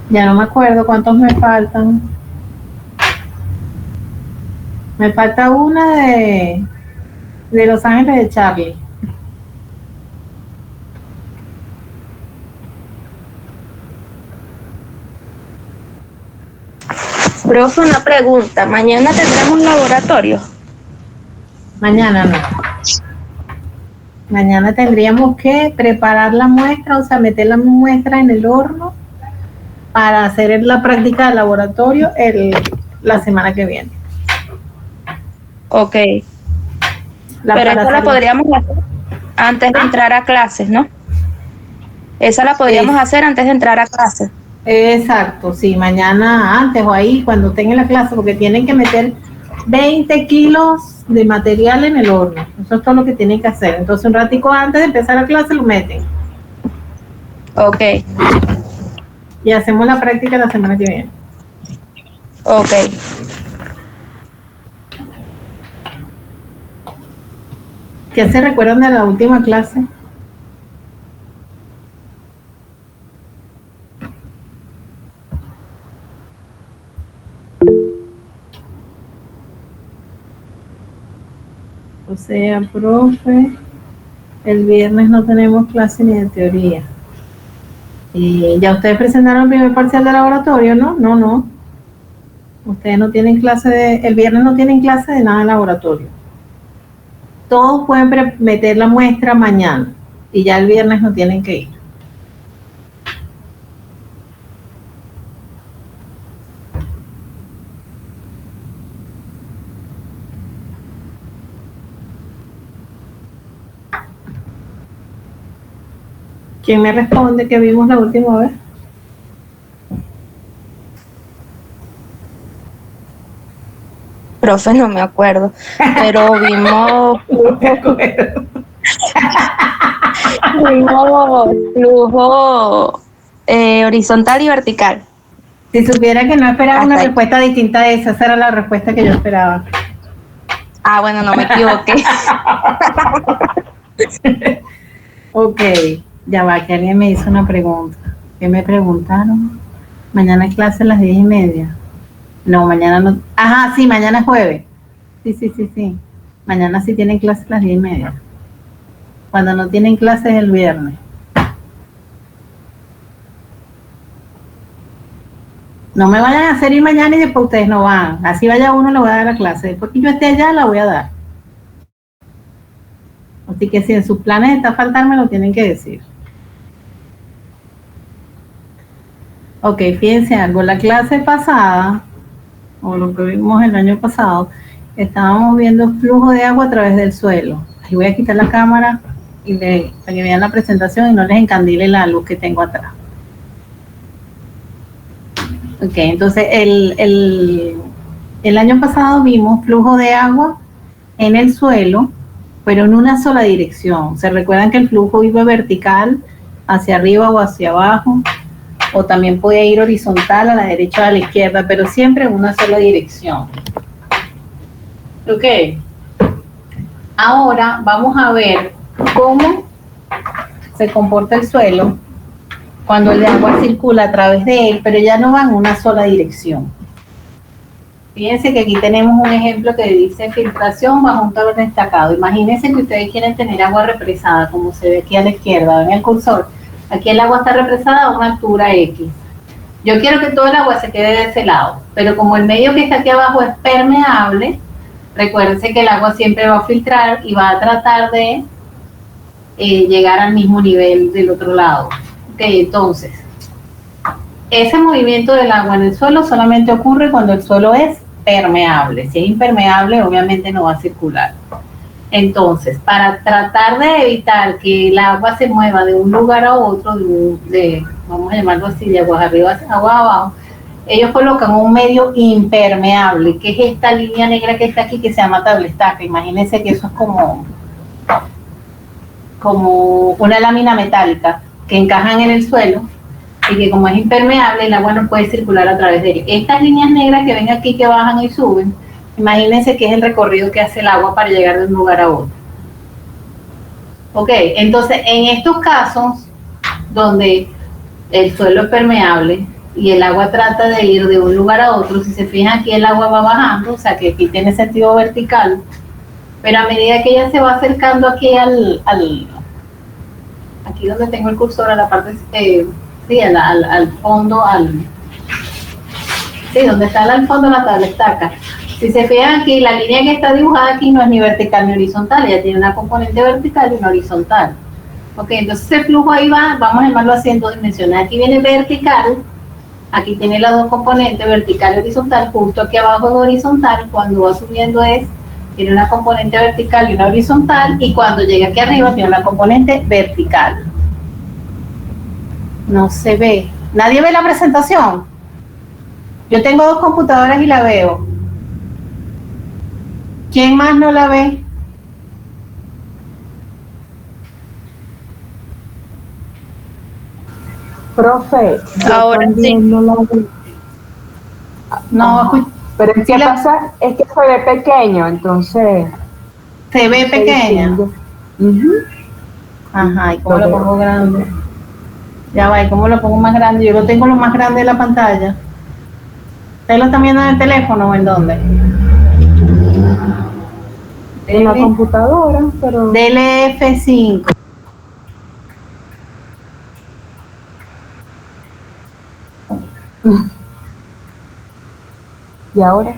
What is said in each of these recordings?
Ya no me acuerdo cuántos me faltan. Me falta una de Los Ángeles de Charlie. Profe, una pregunta. ¿Mañana tendremos laboratorio? Mañana no. Mañana tendríamos que preparar la muestra, o sea, meter la muestra en el horno para hacer la práctica de laboratorio la semana que viene. Ok. Pero esa la podríamos hacer antes de entrar a clases, ¿no? Esa la podríamos hacer antes de entrar a clases. Exacto, sí, mañana antes o ahí cuando tengan la clase, porque tienen que meter 20 kilos de material en el horno. Eso es todo lo que tienen que hacer. Entonces un ratico antes de empezar la clase lo meten. Ok. Y hacemos la práctica la semana que viene. Ok. ¿Qué se recuerdan de la última clase? O sea, profe, el viernes no tenemos clase ni de teoría. Y ya ustedes presentaron el primer parcial de laboratorio, ¿no? No. Ustedes no tienen el viernes no tienen clase de nada de laboratorio. Todos pueden meter la muestra mañana y ya el viernes no tienen que ir. ¿Quién me responde que vimos la última vez? Profe, no me acuerdo, pero vimos flujo horizontal y vertical. Si supiera que no esperaba una respuesta distinta a esa era la respuesta que yo esperaba. Ah, bueno, no me equivoqué. Ok, ya va, que alguien me hizo una pregunta. ¿Qué me preguntaron? Mañana es clase a las 10:30. No, mañana no. Ajá, sí, mañana es jueves. Sí. Mañana sí tienen clase a las 10:30. Cuando no tienen clase es el viernes. No me vayan a hacer ir mañana y después ustedes no van. Así vaya uno, le voy a dar la clase. Después que yo esté allá, la voy a dar. Así que si en sus planes está faltar, me lo tienen que decir. Ok, fíjense algo. La clase pasada, o lo que vimos el año pasado, estábamos viendo flujo de agua a través del suelo. Ahí voy a quitar la cámara para que vean la presentación y no les encandile la luz que tengo atrás. Ok, entonces el año pasado vimos flujo de agua en el suelo, pero en una sola dirección. ¿Se recuerdan que el flujo iba vertical hacia arriba o hacia abajo? O también podía ir horizontal a la derecha o a la izquierda, pero siempre en una sola dirección. Ok. Ahora vamos a ver cómo se comporta el suelo cuando el agua circula a través de él, pero ya no va en una sola dirección. Fíjense que aquí tenemos un ejemplo que dice filtración bajo un talón destacado. Imagínense que ustedes quieren tener agua represada, como se ve aquí a la izquierda, ven el cursor. Aquí el agua está represada a una altura X. Yo quiero que todo el agua se quede de ese lado, pero como el medio que está aquí abajo es permeable, recuérdense que el agua siempre va a filtrar y va a tratar de llegar al mismo nivel del otro lado. Ok, entonces, ese movimiento del agua en el suelo solamente ocurre cuando el suelo es permeable. Si es impermeable, obviamente no va a circular. Entonces, para tratar de evitar que el agua se mueva de un lugar a otro, vamos a llamarlo así, de aguas arriba hacia aguas abajo, ellos colocan un medio impermeable, que es esta línea negra que está aquí, que se llama tablestaca. Imagínense que eso es como una lámina metálica que encajan en el suelo y que como es impermeable, el agua no puede circular a través de él. Estas líneas negras que ven aquí que bajan y suben, imagínense que es el recorrido que hace el agua para llegar de un lugar a otro. Ok, entonces en estos casos donde el suelo es permeable, y el agua trata de ir de un lugar a otro. Si se fijan, aquí el agua va bajando, o sea que aquí tiene sentido vertical, pero a medida que ella se va acercando aquí aquí donde tengo el cursor, a la parte, sí, al fondo, sí, donde está al fondo la tabla estaca. Si se fijan aquí, la línea que está dibujada aquí no es ni vertical ni horizontal, ella tiene una componente vertical y una horizontal. Ok, entonces ese flujo ahí va, vamos a llamarlo así en 2 dimensiones. Aquí viene vertical, aquí tiene las dos componentes, vertical y horizontal, justo aquí abajo es horizontal, cuando va subiendo tiene una componente vertical y una horizontal, y cuando llega aquí arriba tiene una componente vertical. No se ve. ¿Nadie ve la presentación? Yo tengo 2 computadoras y la veo. ¿Quién más no la ve? Profe, yo Ahora también sí. no la vi. No, pero es que pasa, es que se ve pequeño, entonces se ve no se pequeña. distingue. Ujú. Ajá, ¿y cómo Lo lo pongo grande? Ya va, ¿y cómo lo pongo más grande? Yo lo tengo lo más grande de la pantalla. ¿Ustedes lo están viendo en el teléfono o en dónde? En la computadora, pero Dele F5. ¿y ahora?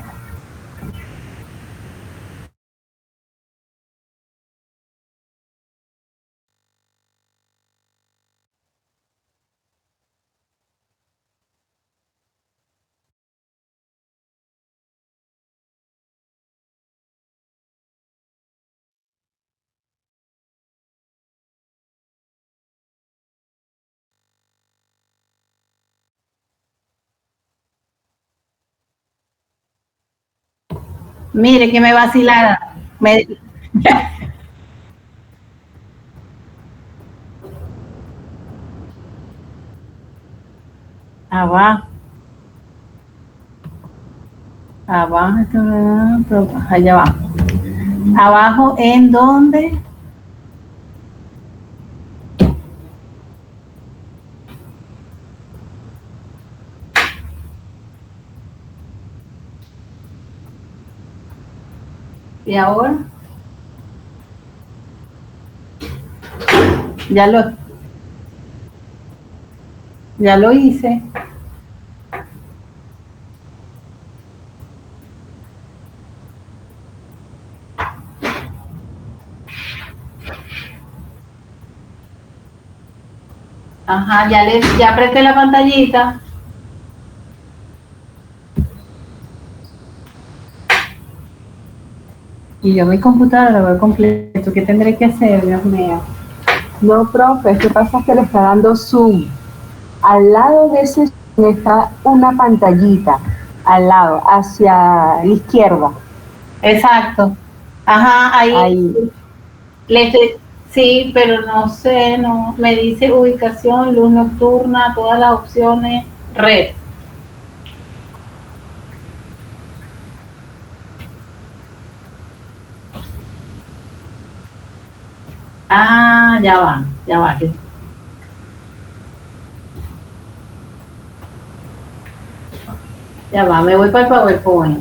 Mire que me vacilara. Abajo. Abajo, allá abajo. Abajo, ¿en dónde? ¿Y ahora? Ya lo, ya lo hice. Ajá, ya apreté la pantallita. Y yo mi computadora la veo completo. ¿Qué tendré que hacer, Dios mío? No, profe, es que pasa que le está dando zoom. Al lado de ese zoom está una pantallita, al lado, hacia la izquierda. Exacto. Ajá, Ahí. sí, pero no sé, no. Me dice ubicación, luz nocturna, todas las opciones, red. Ah, ya va. Ya va, me voy para el PowerPoint.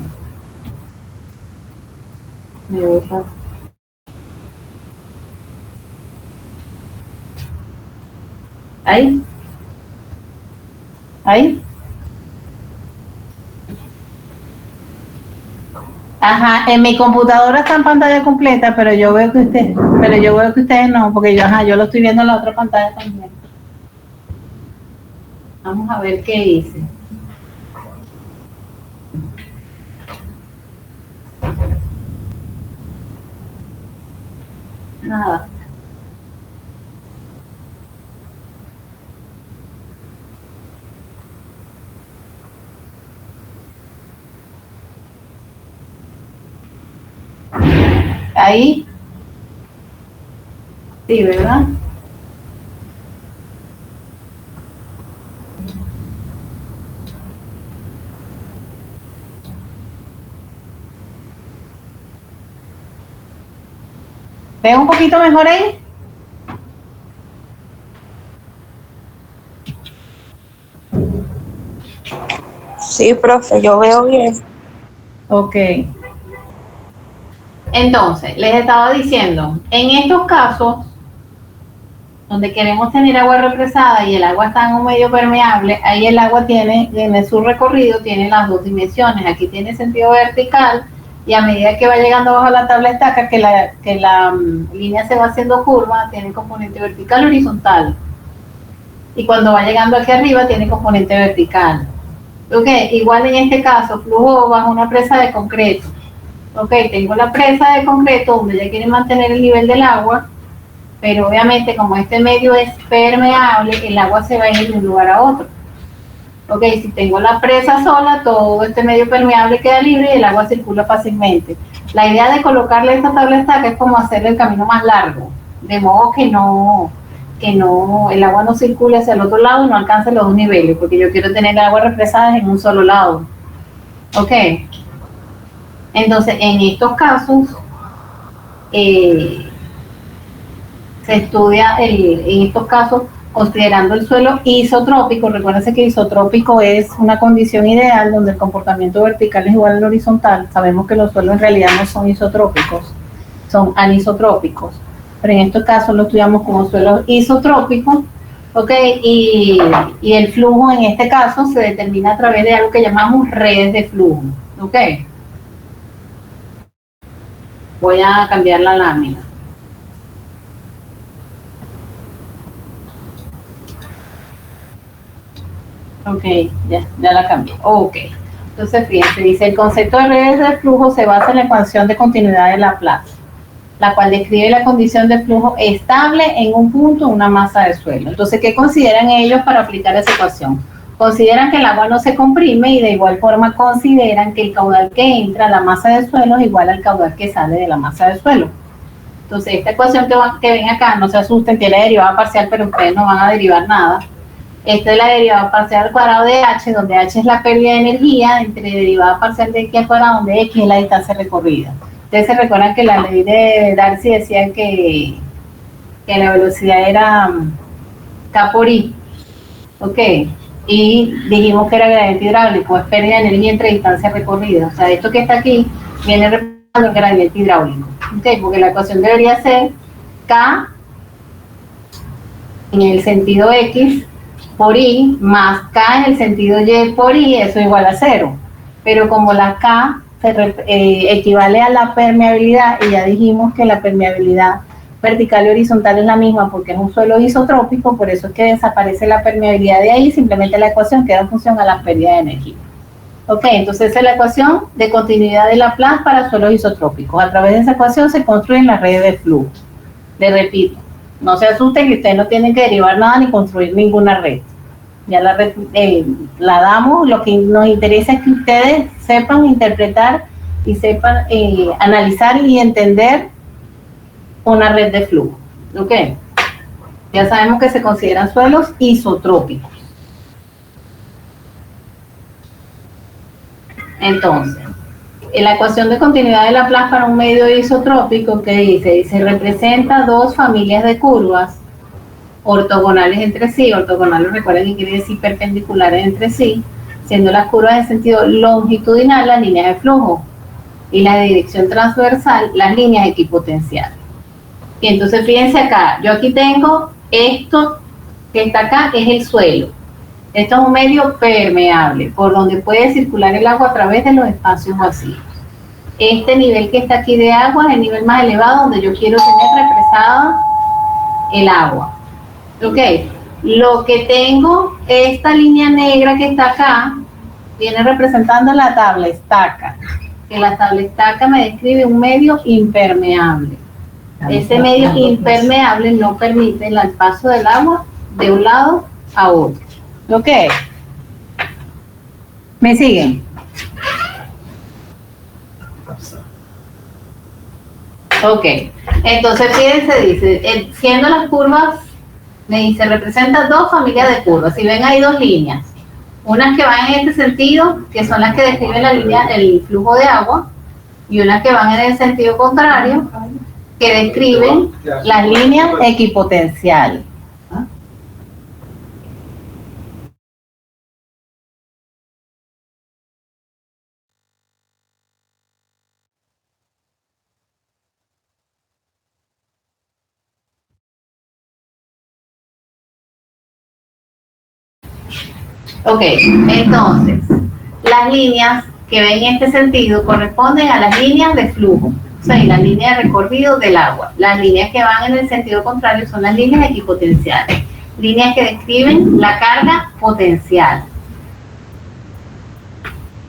Me voy para... Ahí. Ahí. Ajá, en mi computadora está en pantalla completa, pero yo veo que ustedes no, porque yo lo estoy viendo en la otra pantalla también. Vamos a ver qué hice. Nada. Ahí. Sí, ¿verdad? ¿Ven un poquito mejor ahí? Sí, profe, yo veo bien. Ok. Entonces, les estaba diciendo, en estos casos, donde queremos tener agua represada y el agua está en un medio permeable, ahí el agua tiene, en su recorrido, tiene las dos dimensiones. Aquí tiene sentido vertical y a medida que va llegando bajo la tabla estaca, que la línea se va haciendo curva, tiene componente vertical horizontal. Y cuando va llegando aquí arriba, tiene componente vertical. Ok, igual en este caso, flujo bajo una presa de concreto. Ok, tengo la presa de concreto donde ya quiere mantener el nivel del agua, pero obviamente como este medio es permeable, el agua se va a ir de un lugar a otro. Ok, si tengo la presa sola, todo este medio permeable queda libre y el agua circula fácilmente. La idea de colocarle esta tabla estaca es como hacerle el camino más largo, de modo que el agua no circule hacia el otro lado y no alcance los dos niveles, porque yo quiero tener agua represada en un solo lado. Ok, entonces en estos casos, se estudia en estos casos considerando el suelo isotrópico. Recuérdense que isotrópico es una condición ideal donde el comportamiento vertical es igual al horizontal. Sabemos que los suelos en realidad no son isotrópicos, son anisotrópicos, pero en estos casos lo estudiamos como suelos isotrópicos, ¿ok? Y el flujo en este caso se determina a través de algo que llamamos redes de flujo, ¿ok? Voy a cambiar la lámina. Ok, ya la cambié. Ok. Entonces, fíjense, dice, el concepto de redes de flujo se basa en la ecuación de continuidad de Laplace, la cual describe la condición de flujo estable en un punto, una masa de suelo. Entonces, ¿qué consideran ellos para aplicar esa ecuación? Consideran que el agua no se comprime y de igual forma consideran que el caudal que entra a la masa de suelo es igual al caudal que sale de la masa de suelo. Entonces, esta ecuación que ven acá, no se asusten, tiene derivada parcial, pero ustedes no van a derivar nada. Esta es la derivada parcial al cuadrado de h, donde h es la pérdida de energía, entre derivada parcial de x al cuadrado, donde x es la distancia recorrida. Ustedes se recuerdan que la ley de Darcy decía que la velocidad era k por i, ¿ok? Y dijimos que era gradiente hidráulico, es pérdida de energía entre distancia recorrida. O sea, esto que está aquí viene representando el gradiente hidráulico, ¿ok? Porque la ecuación debería ser k en el sentido x por i más k en el sentido y por i, eso es igual a 0. Pero como la k equivale a la permeabilidad, y ya dijimos que la permeabilidad vertical y horizontal es la misma porque es un suelo isotrópico, por eso es que desaparece la permeabilidad de ahí, simplemente la ecuación queda en función a la pérdida de energía. Ok, entonces esa es la ecuación de continuidad de Laplace para suelos isotrópicos. A través de esa ecuación se construyen las redes de flujo. Les repito, no se asusten que ustedes no tienen que derivar nada ni construir ninguna red. Ya la damos, lo que nos interesa es que ustedes sepan interpretar y sepan analizar y entender una red de flujo. ¿Ok? Ya sabemos que se consideran suelos isotrópicos. Entonces, en la ecuación de continuidad de Laplace para un medio isotrópico, ¿qué dice? Dice, representa dos familias de curvas ortogonales entre sí. Ortogonales, recuerden que quiere decir perpendiculares entre sí, siendo las curvas en sentido longitudinal las líneas de flujo y la de dirección transversal las líneas equipotenciales. Y entonces fíjense acá, yo aquí tengo esto que está acá, es el suelo. Esto es un medio permeable, por donde puede circular el agua a través de los espacios vacíos. Este nivel que está aquí de agua es el nivel más elevado donde yo quiero tener represada el agua. Ok, lo que tengo, esta línea negra que está acá, viene representando la tabla estaca. Que la tabla estaca me describe un medio impermeable. Ese medio impermeable no permite el paso del agua de un lado a otro. ¿Ok? ¿Me siguen? Ok. Entonces, fíjense, dice, siendo las curvas, me dice, representa dos familias de curvas. Si ven, hay dos líneas. Unas que van en este sentido, que son las que describen la línea, el flujo de agua, y unas que van en el sentido contrario, que describen las líneas equipotenciales. Ok, entonces, las líneas que ven en este sentido corresponden a las líneas de flujo, o sea, las líneas de recorrido del agua. Las líneas que van en el sentido contrario son las líneas equipotenciales, líneas que describen la carga potencial.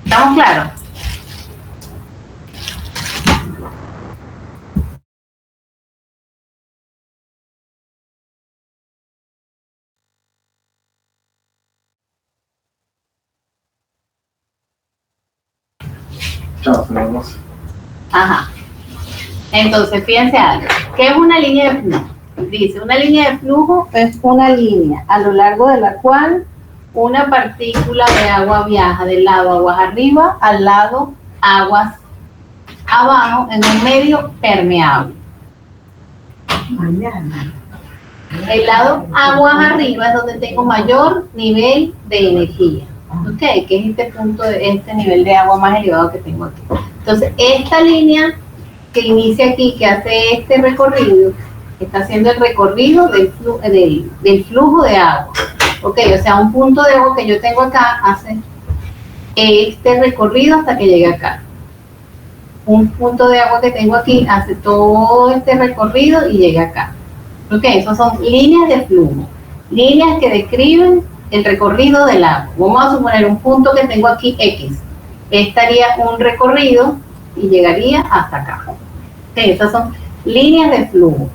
¿Estamos claros? Ajá. Entonces, fíjense algo. ¿Qué es una línea de flujo? Dice, una línea de flujo es una línea a lo largo de la cual una partícula de agua viaja del lado aguas arriba al lado aguas abajo en un medio permeable. El lado aguas arriba es donde tengo mayor nivel de energía. ¿Ok? Que es este punto, este nivel de agua más elevado que tengo aquí. Entonces, esta línea que inicia aquí, que hace este recorrido, está haciendo el recorrido del flujo de agua. Ok, o sea, un punto de agua que yo tengo acá hace este recorrido hasta que llegue acá. Un punto de agua que tengo aquí hace todo este recorrido y llega acá. Ok, esas son líneas de flujo, líneas que describen el recorrido del agua. Vamos a suponer un punto que tengo aquí X. Estaría un recorrido y llegaría hasta acá. Okay, esas son líneas de flujo.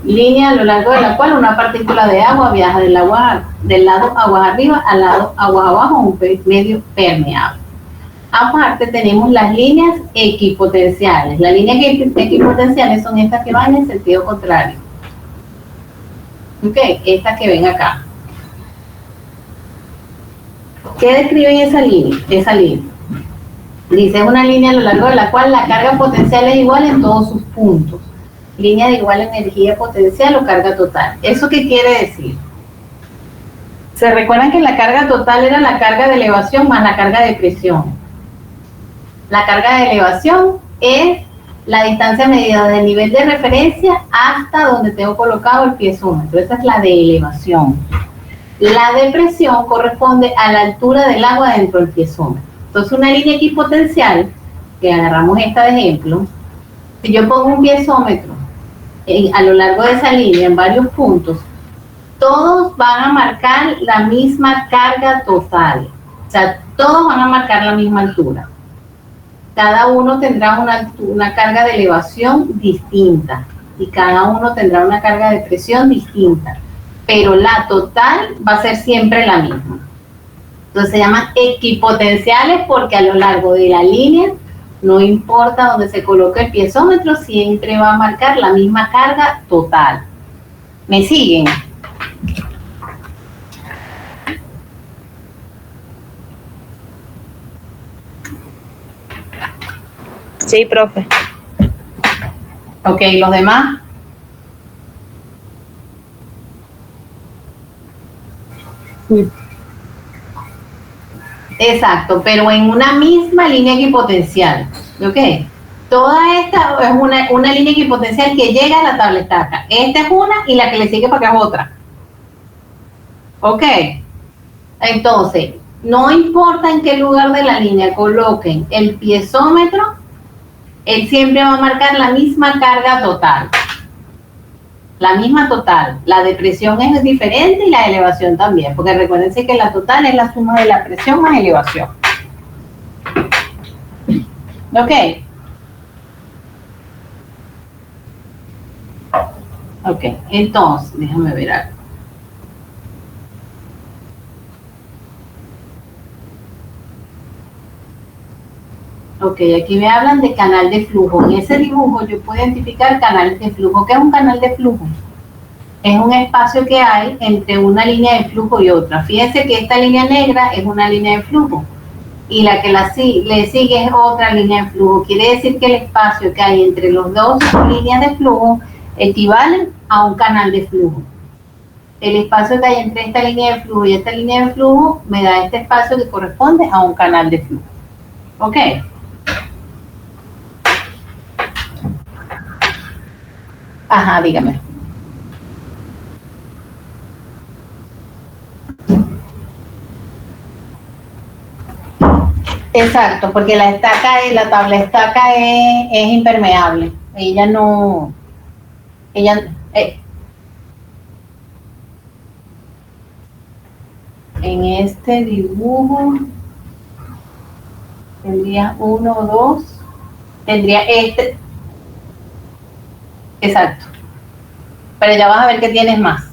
Línea a lo largo de la cual una partícula de agua viaja del lado aguas arriba al lado aguas abajo, un medio permeable. Aparte tenemos las líneas equipotenciales. Las líneas equipotenciales son estas que van en sentido contrario. Ok, estas que ven acá. ¿Qué describen esa línea? Esa línea. Dice, es una línea a lo largo de la cual la carga potencial es igual en todos sus puntos. Línea de igual energía potencial o carga total. ¿Eso qué quiere decir? ¿Se recuerdan que la carga total era la carga de elevación más la carga de presión? La carga de elevación es la distancia medida del nivel de referencia hasta donde tengo colocado el piezómetro. Esa es la de elevación. La de presión corresponde a la altura del agua dentro del piezómetro. Entonces, una línea equipotencial, que agarramos esta de ejemplo, si yo pongo un piezómetro a lo largo de esa línea en varios puntos, todos van a marcar la misma carga total. O sea, todos van a marcar la misma altura. Cada uno tendrá una carga de elevación distinta y cada uno tendrá una carga de presión distinta, pero la total va a ser siempre la misma. Entonces se llaman equipotenciales porque a lo largo de la línea, no importa dónde se coloque el piezómetro, siempre va a marcar la misma carga total. ¿Me siguen? Sí, profe. Ok, ¿los demás? Sí. Exacto, pero en una misma línea equipotencial. ¿Ok? Toda esta es una línea equipotencial que llega a la tabla estaca. Esta es una y la que le sigue para acá es otra. ¿Ok? Entonces, no importa en qué lugar de la línea coloquen el piezómetro, él siempre va a marcar la misma carga total. La misma total. La de presión es diferente y la de elevación también, porque recuérdense que la total es la suma de la presión más elevación. ¿Ok? Ok, entonces, déjame ver algo. Ok, aquí me hablan de canal de flujo. En ese dibujo yo puedo identificar canales de flujo. ¿Qué es un canal de flujo? Es un espacio que hay entre una línea de flujo y otra. Fíjense que esta línea negra es una línea de flujo y la que le sigue es otra línea de flujo. Quiere decir que el espacio que hay entre los dos líneas de flujo equivale a un canal de flujo. El espacio que hay entre esta línea de flujo y esta línea de flujo me da este espacio que corresponde a un canal de flujo. ¿Ok? Ajá, dígame. Exacto, porque la tabla estaca es impermeable. Ella no, ella, en este dibujo tendría 1, 2, tendría este, exacto. Pero ya vas a ver que tienes más.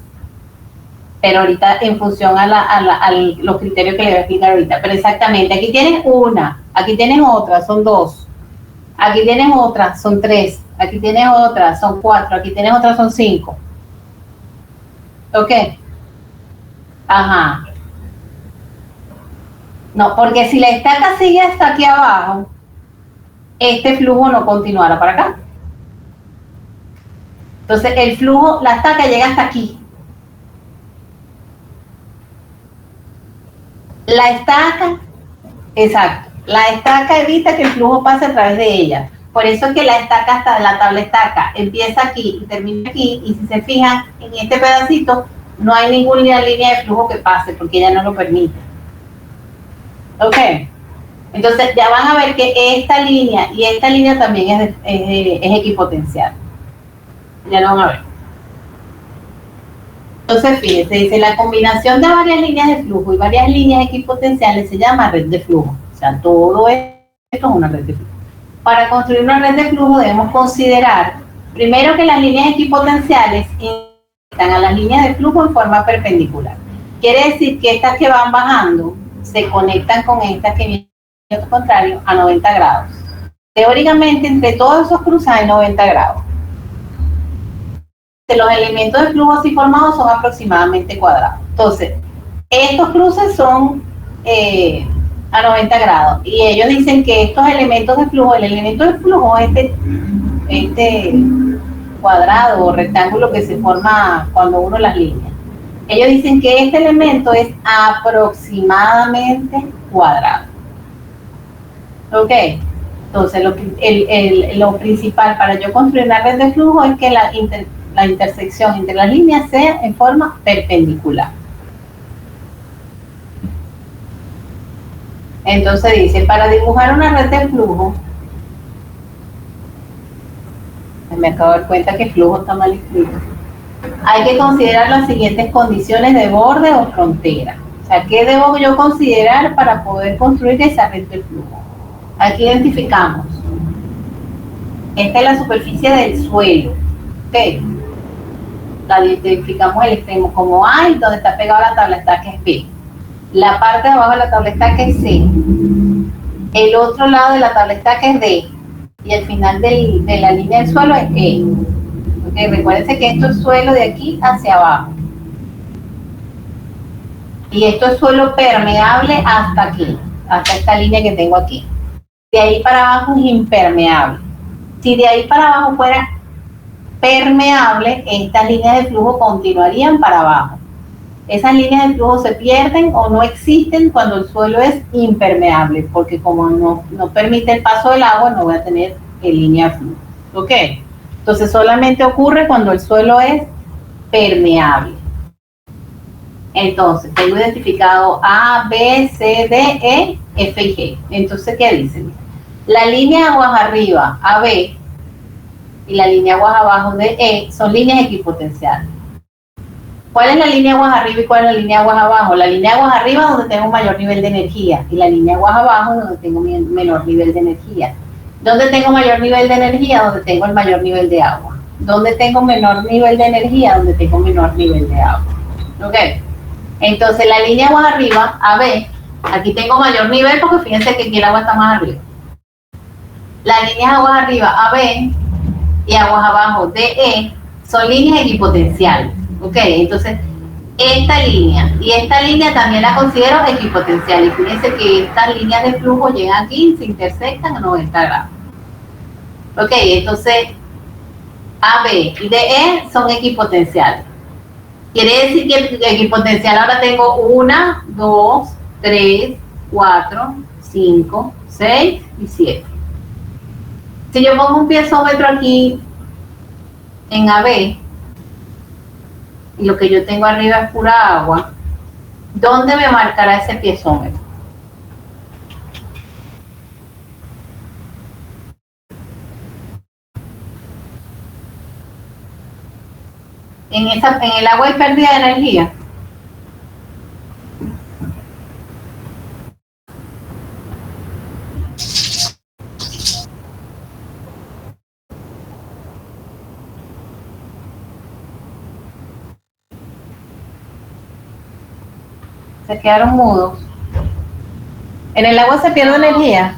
Pero ahorita en función a los criterios que le voy a explicar ahorita. Pero exactamente, aquí tienes una, aquí tienes otra, son 2. Aquí tienes otra, son 3. Aquí tienes otra, son 4. Aquí tienes otra, son 5. ¿Ok? Ajá. No, porque si la estaca sigue hasta aquí abajo, este flujo no continuará para acá. Entonces el flujo, la estaca llega hasta aquí. La estaca, exacto, la estaca evita que el flujo pase a través de ella. Por eso es que la estaca, hasta la tabla estaca, empieza aquí y termina aquí, y si se fijan, en este pedacito no hay ninguna línea de flujo que pase, porque ella no lo permite. ¿Ok? Entonces ya van a ver que esta línea y esta línea también es equipotencial. Ya lo van a ver. Entonces, fíjense, dice, la combinación de varias líneas de flujo y varias líneas equipotenciales se llama red de flujo. O sea, todo esto es una red de flujo. Para construir una red de flujo debemos considerar, primero, que las líneas equipotenciales conectan a las líneas de flujo en forma perpendicular. Quiere decir que estas que van bajando se conectan con estas que vienen en el contrario a 90 grados. Teóricamente, entre todos esos cruces hay 90 grados. Los elementos de flujo así formados son aproximadamente cuadrados. Entonces, estos cruces son a 90 grados. Y ellos dicen que estos elementos de flujo, el elemento de flujo es este cuadrado o rectángulo que se forma cuando uno las líneas. Ellos dicen que este elemento es aproximadamente cuadrado. ¿Ok? Entonces, lo principal para yo construir una red de flujo es que la intersección entre las líneas sea en forma perpendicular. Entonces dice, para dibujar una red de flujo, me acabo de dar cuenta que flujo está mal escrito, hay que considerar las siguientes condiciones de borde o frontera. O sea, ¿qué debo yo considerar para poder construir esa red de flujo? Aquí identificamos, esta es la superficie del suelo, ¿ok? La identificamos el extremo como A, y donde está pegada la tabla estaca es B. La parte de abajo de la tabla estaca es C. El otro lado de la tabla estaca es D. Y el final de la línea del suelo es E. Okay, recuérdense que esto es suelo de aquí hacia abajo. Y esto es suelo permeable hasta aquí, hasta esta línea que tengo aquí. De ahí para abajo es impermeable. Si de ahí para abajo fuera permeable, estas líneas de flujo continuarían para abajo. Esas líneas de flujo se pierden o no existen cuando el suelo es impermeable, porque como no permite el paso del agua, no voy a tener línea de flujo. ¿Ok? Entonces solamente ocurre cuando el suelo es permeable. Entonces, tengo identificado A, B, C, D, E, F y G. Entonces, ¿qué dicen? La línea aguas arriba, AB, y la línea aguas abajo de E son líneas equipotenciales. ¿Cuál es la línea aguas arriba y cuál es la línea aguas abajo? La línea aguas arriba donde tengo un mayor nivel de energía y la línea aguas abajo donde tengo menor nivel de energía. ¿Dónde tengo mayor nivel de energía? Donde tengo el mayor nivel de agua. ¿Dónde tengo menor nivel de energía? Donde tengo menor nivel de agua. ¿Ok? Entonces la línea aguas arriba, AB, aquí tengo mayor nivel porque fíjense que aquí el agua está más arriba. Las líneas aguas arriba, AB, y aguas abajo, DE, son líneas equipotenciales. ¿Ok? Entonces, esta línea y esta línea también la considero equipotencial. Y fíjense que estas líneas de flujo llegan aquí y se intersectan a 90 grados. ¿Ok? Entonces, AB y DE son equipotenciales. Quiere decir que equipotencial ahora tengo 1, 2, 3, 4, 5, 6 y 7. Si yo pongo un piezómetro aquí en AB, y lo que yo tengo arriba es pura agua, ¿dónde me marcará ese piezómetro? En el agua hay pérdida de energía. Se quedaron mudos. ¿En el agua se pierde energía?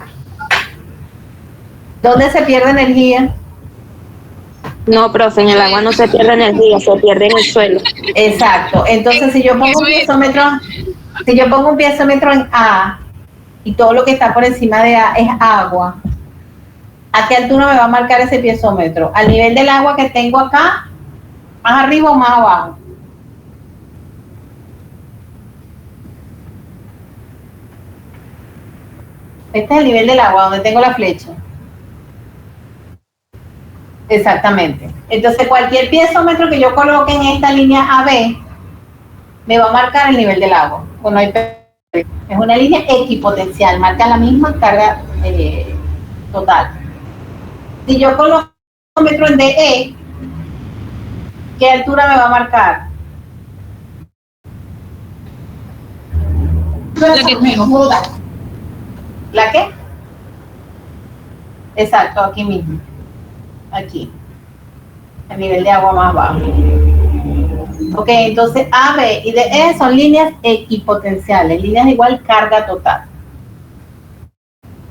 ¿Dónde se pierde energía? No, profe, en el agua no se pierde energía, se pierde en el suelo. Exacto. Entonces, si yo pongo un piezómetro en A y todo lo que está por encima de A es agua, ¿a qué altura me va a marcar ese piezómetro? ¿Al nivel del agua que tengo acá? ¿Más arriba o más abajo? Este es el nivel del agua, donde tengo la flecha. Exactamente. Entonces, cualquier piezómetro que yo coloque en esta línea AB me va a marcar el nivel del agua. Bueno, es una línea equipotencial, marca la misma carga total. Si yo coloco un piezómetro en DE, ¿qué altura me va a marcar? ¿La qué? Exacto, aquí mismo. Aquí. El nivel de agua más bajo. Ok, entonces A, B y DE son líneas equipotenciales, líneas de igual carga total.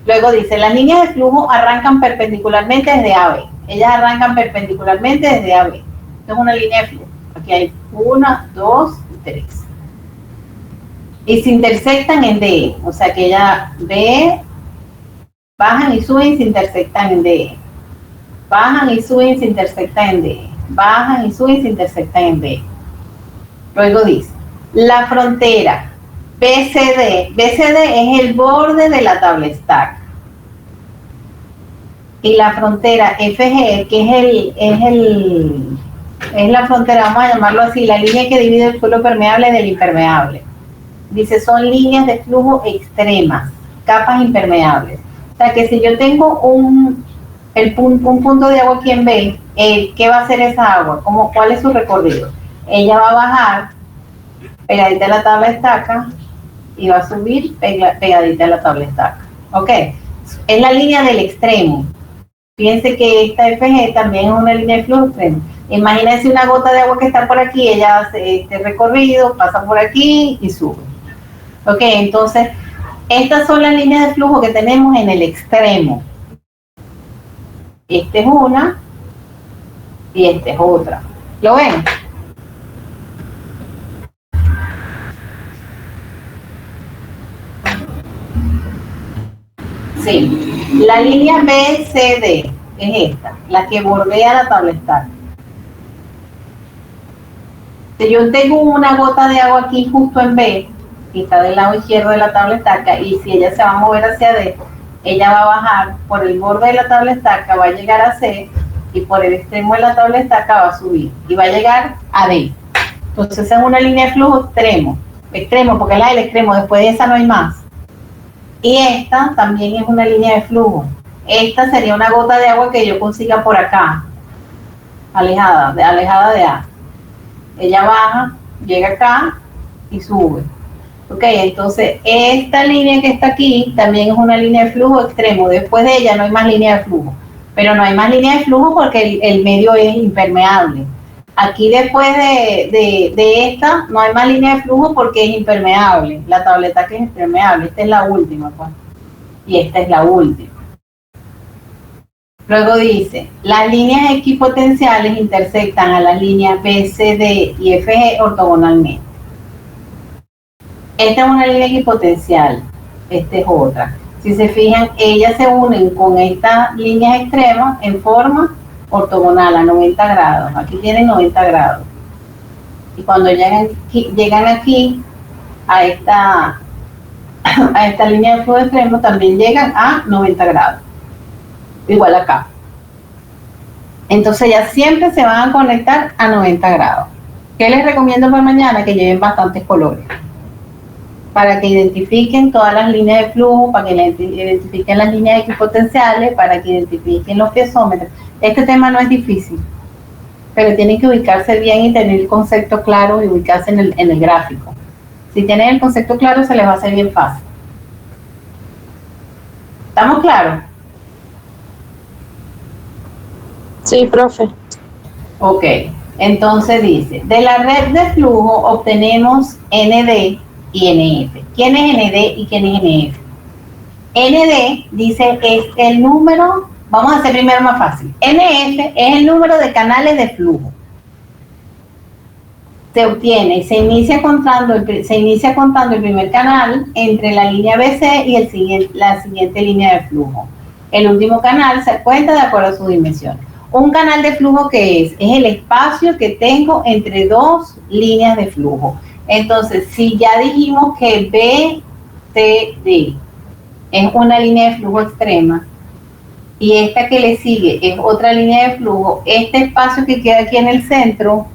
Luego dice, las líneas de flujo arrancan perpendicularmente desde AB. Ellas arrancan perpendicularmente desde AB. Esto es una línea de flujo. Aquí hay 1, 2 y 3. Y se intersectan en DE. O sea que ellas B bajan y suben y se intersectan en DE. Bajan y suben y se intersectan en DE. Bajan y suben y se intersectan en DE. Luego dice, la frontera BCD es el borde de la tabla estaca. Y la frontera FG, que es la frontera, vamos a llamarlo así, la línea que divide el suelo permeable del impermeable. Dice, son líneas de flujo extremas, capas impermeables. O sea que si yo tengo un punto de agua aquí en B, ¿qué va a hacer esa agua? ¿Cuál es su recorrido? Ella va a bajar pegadita a la tabla estaca y va a subir pegadita a la tabla estaca. ¿Ok? Es la línea del extremo. Fíjense que esta FG también es una línea de flujo extremo. Imagínense una gota de agua que está por aquí, ella hace este recorrido, pasa por aquí y sube. ¿Ok? Entonces, estas son las líneas de flujo que tenemos en el extremo. Esta es una y esta es otra. ¿Lo ven? Sí. La línea BCD es esta, la que bordea la tabla estaca. Si yo tengo una gota de agua aquí justo en B, que está del lado izquierdo de la tabla estaca, y si ella se va a mover hacia D, ella va a bajar por el borde de la tabla estaca, va a llegar a C, y por el extremo de la tabla estaca va a subir, y va a llegar a D. Entonces es una línea de flujo extremo, porque es la del extremo, después de esa no hay más. Y esta también es una línea de flujo. Esta sería una gota de agua que yo consiga por acá, alejada de A. Ella baja, llega acá y sube. Ok, entonces esta línea que está aquí también es una línea de flujo extremo. Después de ella no hay más línea de flujo. Pero no hay más línea de flujo porque el medio es impermeable. Aquí después de esta no hay más línea de flujo porque es impermeable. La tableta que es impermeable. Esta es la última, pues. Y esta es la última. Luego dice, las líneas equipotenciales intersectan a las líneas BCD y FG ortogonalmente. Esta es una línea equipotencial, esta es otra. Si se fijan, ellas se unen con estas líneas extremas en forma ortogonal a 90 grados. Aquí tienen 90 grados. Y cuando llegan aquí a esta línea de flujo extremo, también llegan a 90 grados. Igual acá. Entonces ya siempre se van a conectar a 90 grados. ¿Qué les recomiendo para mañana? Que lleven bastantes colores. Para que identifiquen todas las líneas de flujo, para que identifiquen las líneas equipotenciales, para que identifiquen los piezómetros. Este tema no es difícil, pero tienen que ubicarse bien y tener el concepto claro y ubicarse en el gráfico. Si tienen el concepto claro, se les va a hacer bien fácil. ¿Estamos claros? Sí, profe. Ok, entonces dice, de la red de flujo obtenemos ND y NF. ¿Quién es ND y quién es NF? ND dice es el número, vamos a hacer primero más fácil. NF es el número de canales de flujo. Se obtiene y se inicia contando el primer canal entre la línea BC y la siguiente línea de flujo. El último canal se cuenta de acuerdo a su dimensión. Un canal de flujo, ¿qué es? Es el espacio que tengo entre dos líneas de flujo. Entonces, si ya dijimos que BCD es una línea de flujo extrema y esta que le sigue es otra línea de flujo, este espacio que queda aquí en el centro,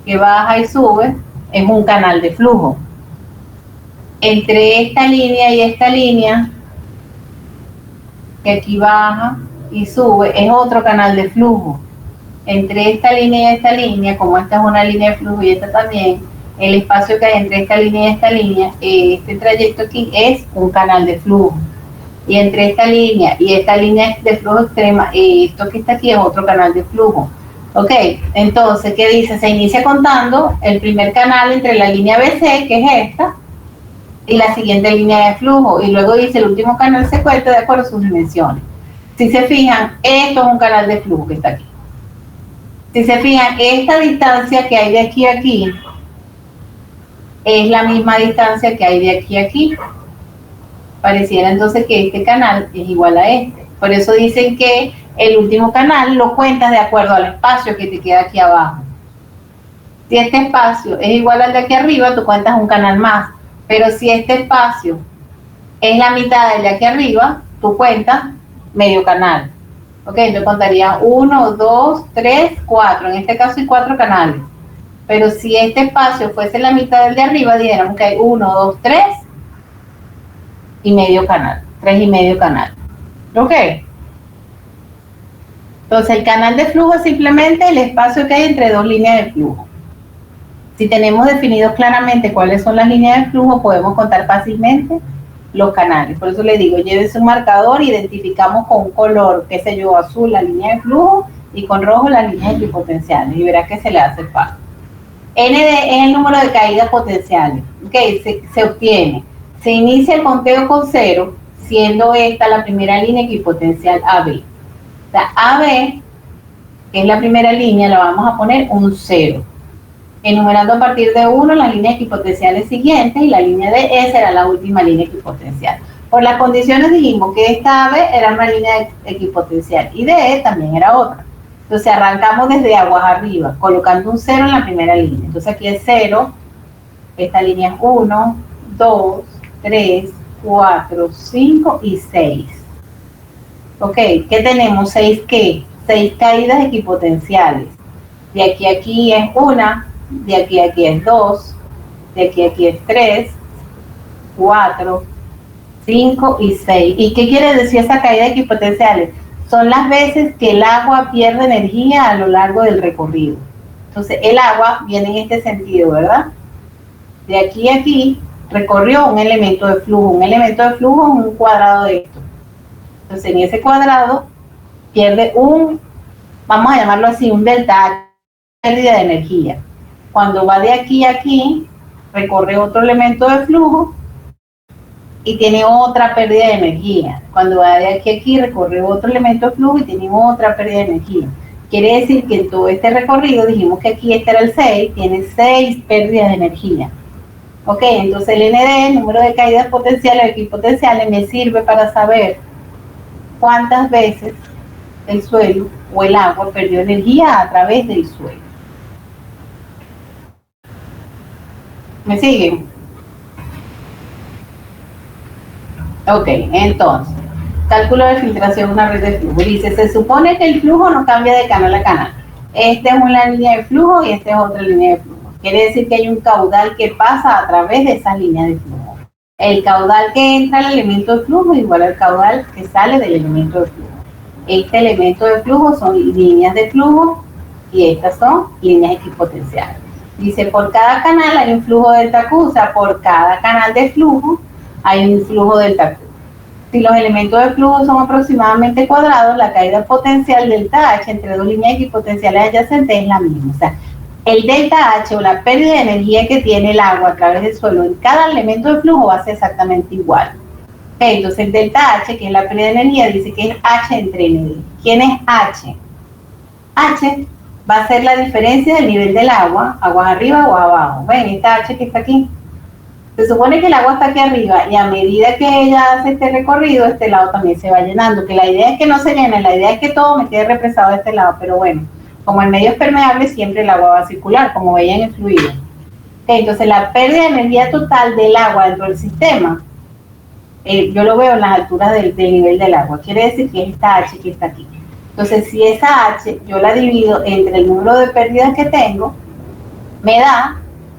que baja y sube, es un canal de flujo. Entre esta línea y esta línea, que aquí baja y sube, es otro canal de flujo. Entre esta línea y esta línea, como esta es una línea de flujo y esta también, el espacio que hay entre esta línea y esta línea, este trayecto aquí es un canal de flujo. Y entre esta línea y esta línea de flujo extrema, esto que está aquí es otro canal de flujo. Ok, entonces, ¿qué dice? Se inicia contando el primer canal entre la línea BC, que es esta, y la siguiente línea de flujo. Y luego dice, el último canal se cuenta de acuerdo a sus dimensiones. Si se fijan, esto es un canal de flujo que está aquí. Si se fijan, esta distancia que hay de aquí a aquí es la misma distancia que hay de aquí a aquí. Pareciera entonces que este canal es igual a este. Por eso dicen que el último canal lo cuentas de acuerdo al espacio que te queda aquí abajo. Si este espacio es igual al de aquí arriba, tú cuentas un canal más. Pero si este espacio es la mitad del de aquí arriba, tú cuentas medio canal. Ok, entonces contaría 1, 2, 3, 4. En este caso hay 4 canales. Pero si este espacio fuese la mitad del de arriba, dijéramos que hay 1, 2, 3 y medio canal. 3 y medio canal. Ok. Entonces el canal de flujo es simplemente el espacio que hay entre dos líneas de flujo. Si tenemos definido claramente cuáles son las líneas de flujo, podemos contar fácilmente los canales. Por eso le digo, llévese un marcador, identificamos con un color, qué sé yo, azul la línea de flujo y con rojo las líneas equipotenciales y verá que se le hace fácil. ND es el número de caídas potenciales. Okay, se obtiene. Se inicia el conteo con 0, siendo esta la primera línea equipotencial AB. O sea, AB, que es la primera línea, la vamos a poner un 0. Enumerando a partir de 1 las líneas equipotenciales siguientes y la línea de E será la última línea equipotencial. Por las condiciones dijimos que esta AB era una línea equipotencial y de E también era otra. Entonces arrancamos desde aguas arriba, colocando un 0 en la primera línea. Entonces aquí es 0, esta línea es 1, 2, 3, 4, 5 y 6. Ok, ¿qué tenemos? 6 ¿qué? 6 caídas equipotenciales. De aquí a aquí es 1, de aquí a aquí es 2, de aquí a aquí es 3, 4, 5 y 6. ¿Y qué quiere decir esa caída equipotenciales? Son las veces que el agua pierde energía a lo largo del recorrido. Entonces el agua viene en este sentido, ¿verdad? De aquí a aquí recorrió un elemento de flujo. Un elemento de flujo es un cuadrado de esto. Entonces en ese cuadrado pierde vamos a llamarlo así, un delta, pérdida de energía. Cuando va de aquí a aquí, recorre otro elemento de flujo y tiene otra pérdida de energía. Cuando va de aquí a aquí, recorre otro elemento de flujo y tiene otra pérdida de energía. Quiere decir que en todo este recorrido, dijimos que aquí este era el 6, tiene 6 pérdidas de energía. Ok, entonces el ND, el número de caídas potenciales o equipotenciales, me sirve para saber cuántas veces el suelo o el agua perdió energía a través del suelo. ¿Me siguen? Ok, entonces, cálculo de filtración de una red de flujo. Dice, se supone que el flujo no cambia de canal a canal. Esta es una línea de flujo y esta es otra línea de flujo. Quiere decir que hay un caudal que pasa a través de esa línea de flujo. El caudal que entra al elemento de flujo es igual al caudal que sale del elemento de flujo. Este elemento de flujo son líneas de flujo y estas son líneas equipotenciales. Dice, por cada canal hay un flujo delta Q, o sea, por cada canal de flujo hay un flujo delta Q. Si los elementos de flujo son aproximadamente cuadrados, la caída potencial delta H entre dos líneas equipotenciales adyacentes es la misma. O sea, el delta H o la pérdida de energía que tiene el agua a través del suelo en cada elemento de flujo va a ser exactamente igual. Entonces el delta H, que es la pérdida de energía, dice que es H entre N. ¿Quién es H? H va a ser la diferencia del nivel del agua, aguas arriba o abajo. Ven, esta H que está aquí. Se supone que el agua está aquí arriba y a medida que ella hace este recorrido, este lado también se va llenando. Que la idea es que no se llene, la idea es que todo me quede represado de este lado, pero bueno, como el medio es permeable, siempre el agua va a circular, como veían en el fluido. Entonces la pérdida de energía total del agua dentro del sistema, yo lo veo en las alturas del nivel del agua, quiere decir que es esta H que está aquí. Entonces si esa H yo la divido entre el número de pérdidas que tengo, me da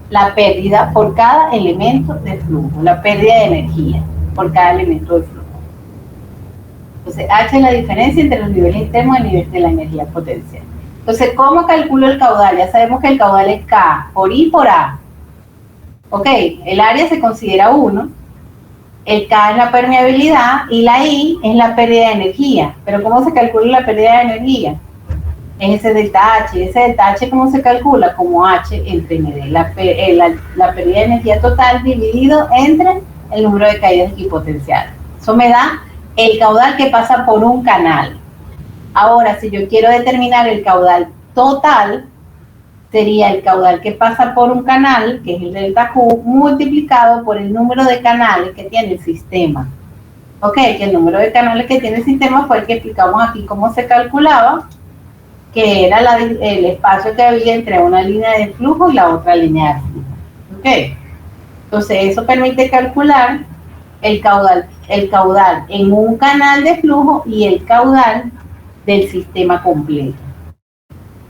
la pérdida por cada elemento de flujo, la pérdida de energía por cada elemento de flujo. Entonces H es la diferencia entre los niveles extremos y el nivel de la energía potencial. Entonces, ¿cómo calculo el caudal? Ya sabemos que el caudal es K por I por A. Ok, el área se considera 1, el K es la permeabilidad y la I es la pérdida de energía. Pero ¿cómo se calcula la pérdida de energía? Es ese delta H. Ese delta H, ¿cómo se calcula? Como H entre ND, la pérdida de energía total dividido entre el número de caídas equipotenciales. Eso me da el caudal que pasa por un canal. Ahora, si yo quiero determinar el caudal total, sería el caudal que pasa por un canal, que es el delta Q, multiplicado por el número de canales que tiene el sistema. Ok, que el número de canales que tiene el sistema fue el que explicamos aquí cómo se calculaba, que era el espacio que había entre una línea de flujo y la otra línea de flujo. Ok, entonces eso permite calcular el caudal en un canal de flujo y el caudal del sistema completo.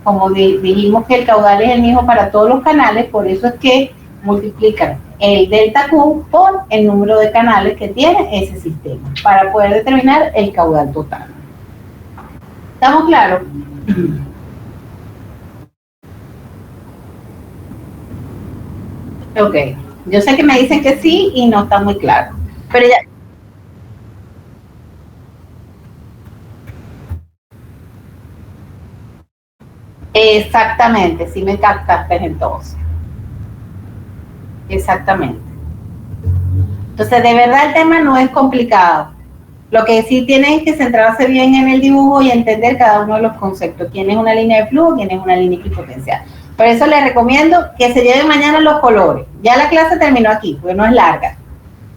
Como dijimos que el caudal es el mismo para todos los canales, por eso es que multiplican el delta Q por el número de canales que tiene ese sistema, para poder determinar el caudal total. ¿Estamos claros? Ok, yo sé que me dicen que sí y no está muy claro, pero ya. Exactamente, sí me captaste entonces. Exactamente. Entonces, de verdad el tema no es complicado. Lo que sí tienen es que centrarse bien en el dibujo y entender cada uno de los conceptos. Quién es una línea de flujo, quién es una línea equipotencial. Por eso les recomiendo que se lleven mañana los colores. Ya la clase terminó aquí, porque no es larga.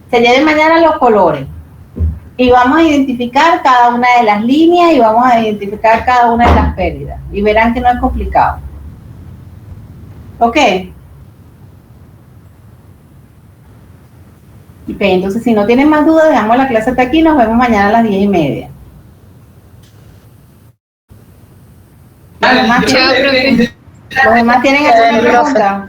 Se lleven mañana los colores. Y vamos a identificar cada una de las líneas y vamos a identificar cada una de las pérdidas. Y verán que no es complicado. ¿Ok? Entonces, si no tienen más dudas, dejamos la clase hasta aquí y nos vemos mañana a las 10:30. ¿Los demás tienen alguna pregunta?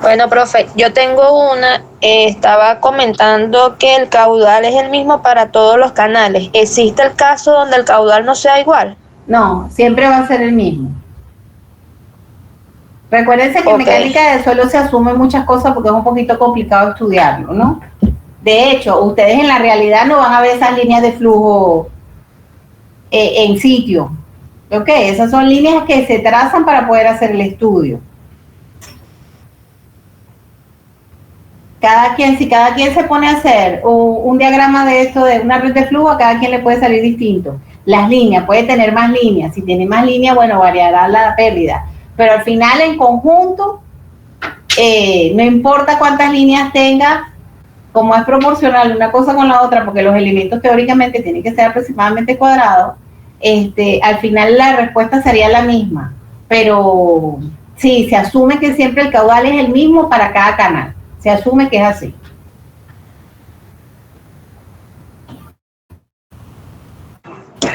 Bueno, profe, yo tengo una, estaba comentando que el caudal es el mismo para todos los canales. ¿Existe el caso donde el caudal no sea igual? No, siempre va a ser el mismo. Recuérdense que en mecánica del suelo se asumen muchas cosas porque es un poquito complicado estudiarlo, ¿no? De hecho, ustedes en la realidad no van a ver esas líneas de flujo en sitio. ¿Ok? Esas son líneas que se trazan para poder hacer el estudio. Si cada quien se pone a hacer un diagrama de esto, de una red de flujo, a cada quien le puede salir distinto. Las líneas, puede tener más líneas. Si tiene más líneas, bueno, variará la pérdida. Pero al final, en conjunto, no importa cuántas líneas tenga, como es proporcional una cosa con la otra, porque los elementos teóricamente tienen que ser aproximadamente cuadrados, al final la respuesta sería la misma. Pero sí, se asume que siempre el caudal es el mismo para cada canal. Se asume que es así.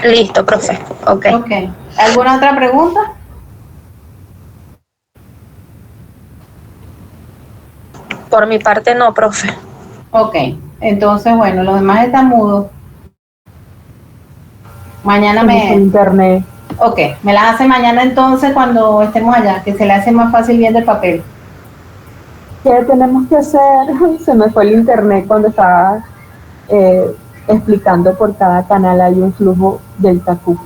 Listo, profe. Ok. ¿Alguna otra pregunta? Por mi parte no, profe. Ok. Entonces, bueno, los demás están mudos. Mañana internet. Ok, me las hace mañana entonces cuando estemos allá, que se le hace más fácil viendo el papel. ¿Qué tenemos que hacer? Se me fue el internet cuando estaba explicando por cada canal hay un flujo delta Q.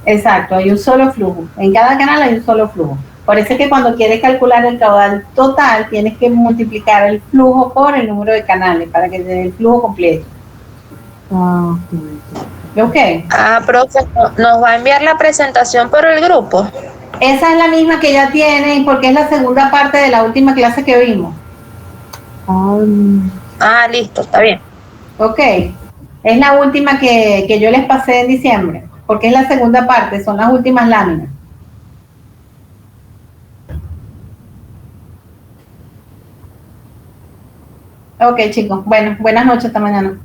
Exacto, hay un solo flujo. En cada canal hay un solo flujo. Por eso es que cuando quieres calcular el caudal total, tienes que multiplicar el flujo por el número de canales para que te dé el flujo completo. Ah, ¿Ok? Ah, profe, ¿nos va a enviar la presentación por el grupo? Esa es la misma que ya tienen porque es la segunda parte de la última clase que vimos. Ah, listo, está bien. Ok. Es la última que yo les pasé en diciembre, porque es la segunda parte, son las últimas láminas. Ok, chicos. Bueno, buenas noches, hasta mañana.